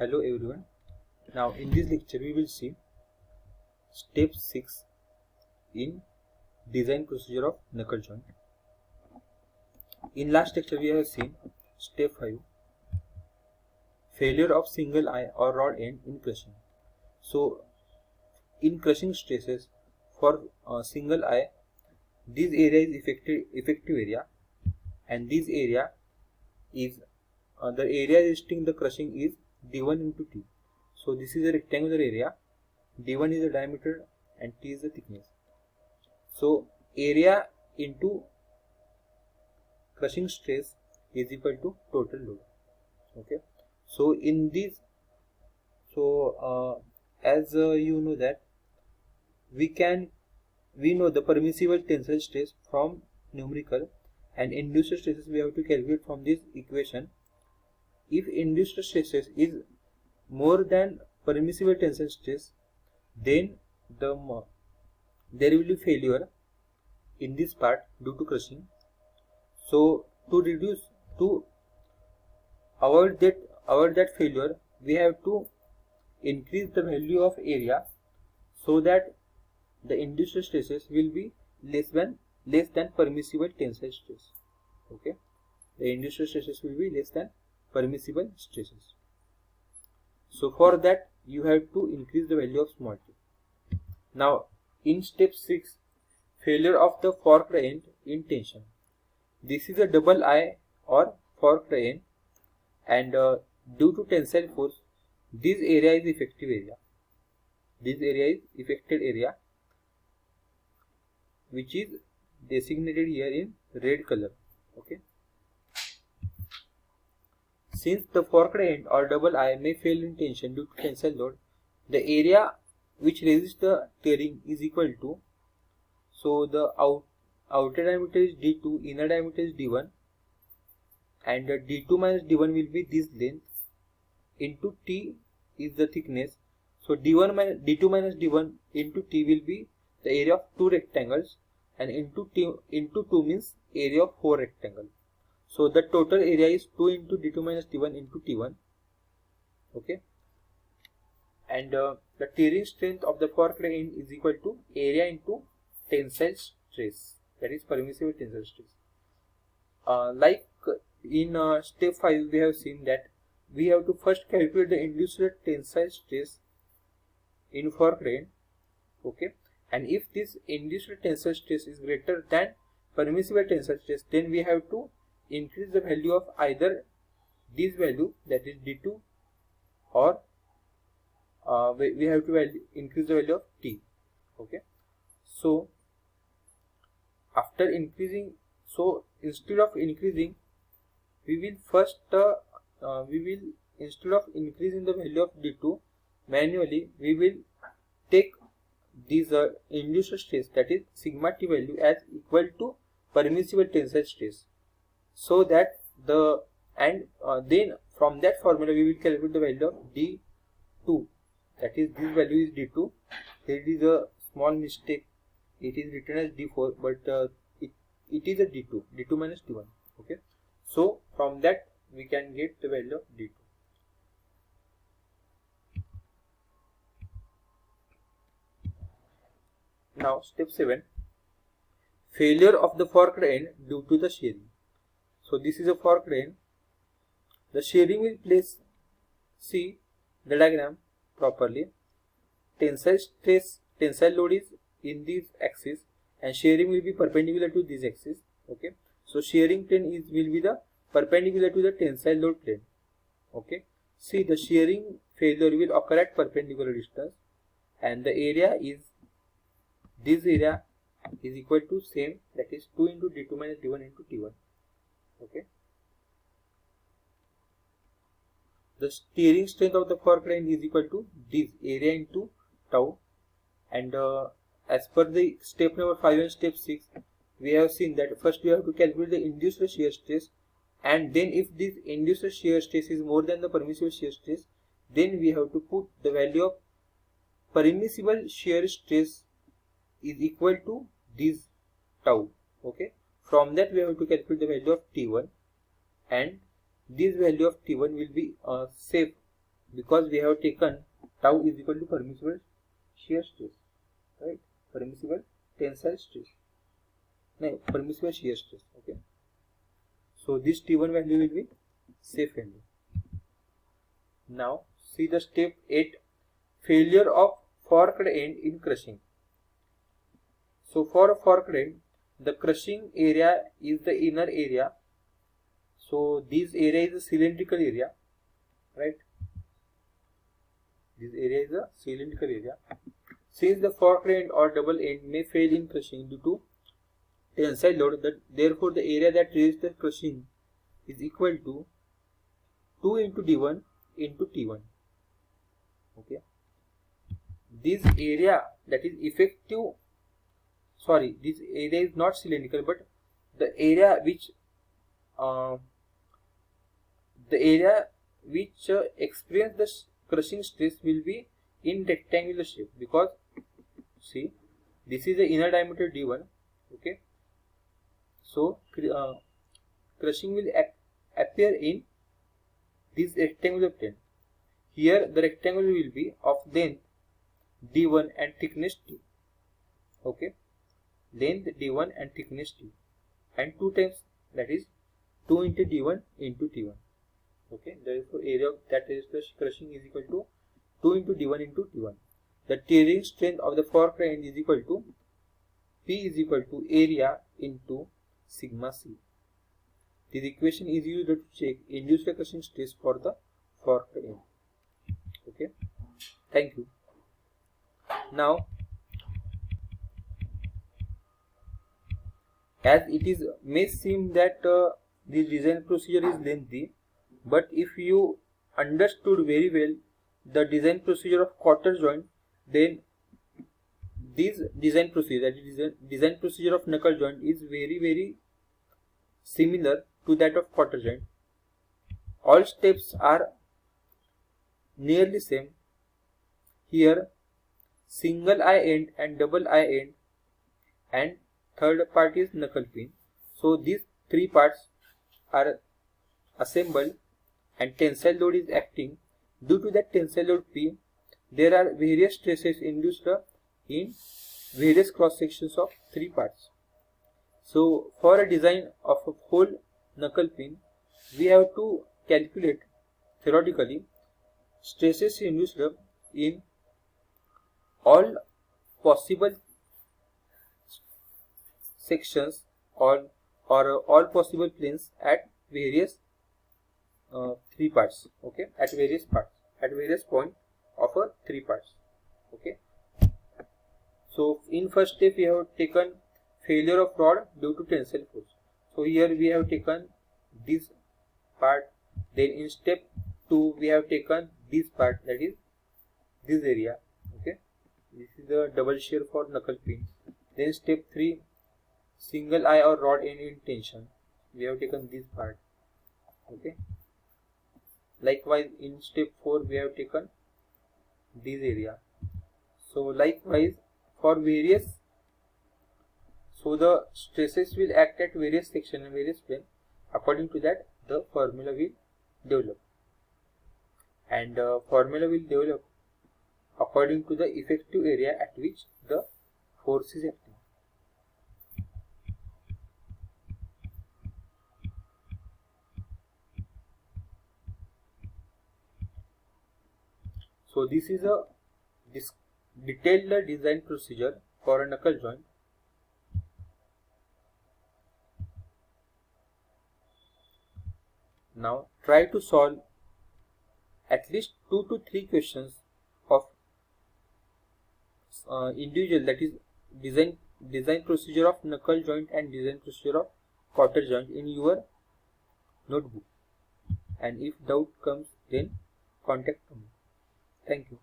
Hello everyone. Now in this lecture we will see step 6 in design procedure of knuckle joint. In last lecture we have seen step 5, failure of single eye or rod end in crushing. So in crushing stresses for single eye, this area is effective area, and this area is the area resisting the crushing is d1 into t. So this is a rectangular area, d1 is the diameter and t is the thickness. So area into crushing stress is equal to total load. Okay. So in this, as you know that we know the permissible tensile stress from numerical, and induced stresses we have to calculate from this equation. If induced stresses is more than permissible tensile stress, then there will be failure in this part due to crushing. So to avoid that failure, we have to increase the value of area so that the induced stresses will be less than permissible tensile stress. Okay, the induced stresses will be less than permissible stresses. So for that you have to increase the value of small t. Now in step 6, failure of the forked end in tension. This is a double eye or forked end, and due to tensile force, this area is effective area. This area is affected area, which is designated here in red color. Okay. Since the forked end or double eye may fail in tension due to tensile load, the area which resists the tearing is equal to, so the outer diameter is d2, inner diameter is d1, and d2 minus d1 will be this length into t is the thickness. So d2 minus d1 into t will be the area of 2 rectangles, and into 2 means area of 4 rectangles. So the total area is 2 into d2 minus d1 into t1. Okay, and the tearing strength of the forked end is equal to area into tensile stress, that is permissible tensile stress. Like in step 5 we have seen that we have to first calculate the induced tensile stress in forked end. Okay, and if this induced tensile stress is greater than permissible tensile stress, then we have to increase the value of either this value, that is d2, or we have to increase the value of t. Okay, so after increasing, so instead of increasing, we will first instead of increasing the value of d2 manually, we will take this induced stress, that is sigma t value, as equal to permissible tensile stress, so that then from that formula we will calculate the value of d2, that is this value is d2. There is a small mistake, it is written as d4, but it is a d2 minus d1. Okay, so from that we can get the value of d2. Now step 7, failure of the forked end due to the shearing. So this is a forked end. The shearing will place, see the diagram properly. Tensile load is in this axis, and shearing will be perpendicular to this axis. Okay, so shearing plane will be the perpendicular to the tensile load plane. Okay, see the shearing failure will occur at perpendicular distance, and the area is, this area is equal to same, that is 2 into d2 minus d1 into t1. Okay, the steering strength of the forked end is equal to this area into tau, and as per the step number 5 and step 6, we have seen that first we have to calculate the induced shear stress, and then if this induced shear stress is more than the permissible shear stress, then we have to put the value of permissible shear stress is equal to this tau. Okay, from that we have to calculate the value of t1, and this value of t1 will be safe because we have taken tau is equal to permissible shear stress, right? Permissible tensile stress, no, permissible shear stress. Okay, so this T1 value will be safe value. Now see the step 8, failure of forked end in crushing. So for a forked end, the crushing area is the inner area. So this area is a cylindrical area, right? This area is a cylindrical area. Since the forked end or double end may fail in crushing due to tensile load, therefore the area that resists the crushing is equal to 2 into d1 into t1. Okay. This area that is effective, sorry, this area is not cylindrical, but the area which experience the crushing stress will be in rectangular shape, because see, this is the inner diameter d1. Okay, so crushing will appear in this rectangular plane. Here the rectangle will be of length d1 and thickness t. Okay, length d1 and thickness t, and 2 times, that is 2 into d1 into t1. Okay, therefore area that is the crushing is equal to 2 into d1 into t1. The tearing strength of the forked end is equal to P is equal to area into sigma c. This equation is used to check induced crushing stress for the forked end. Okay, thank you. Now, as it is may seem that the design procedure is lengthy, but if you understood very well the design procedure of quarter joint, then this design procedure, that is design procedure of knuckle joint, is very similar to that of quarter joint. All steps are nearly same. Here single eye end and double eye end, and third part is knuckle pin. So these 3 parts are assembled and tensile load is acting. Due to that tensile load P, there are various stresses induced in various cross sections of 3 parts. So for a design of a whole knuckle pin, we have to calculate theoretically stresses induced in all possible sections or all possible planes at various 3 parts. Okay, at various point of a 3 parts. Okay, so in first step we have taken failure of rod due to tensile force. So here we have taken this part. Then in step 2 we have taken this part, that is this area. Okay, this is the double shear for knuckle pin. Then step 3, single eye or rod end in tension, we have taken this part. Okay, likewise in step 4 we have taken this area. So likewise for various, so the stresses will act at various sections and various planes. According to that, the formula will develop, and formula will develop according to the effective area at which the force is acting. So this is a detailed design procedure for a knuckle joint. Now try to solve at least 2 to 3 questions of individual, that is design procedure of knuckle joint and design procedure of quarter joint in your notebook, and if doubt comes then contact me. Thank you.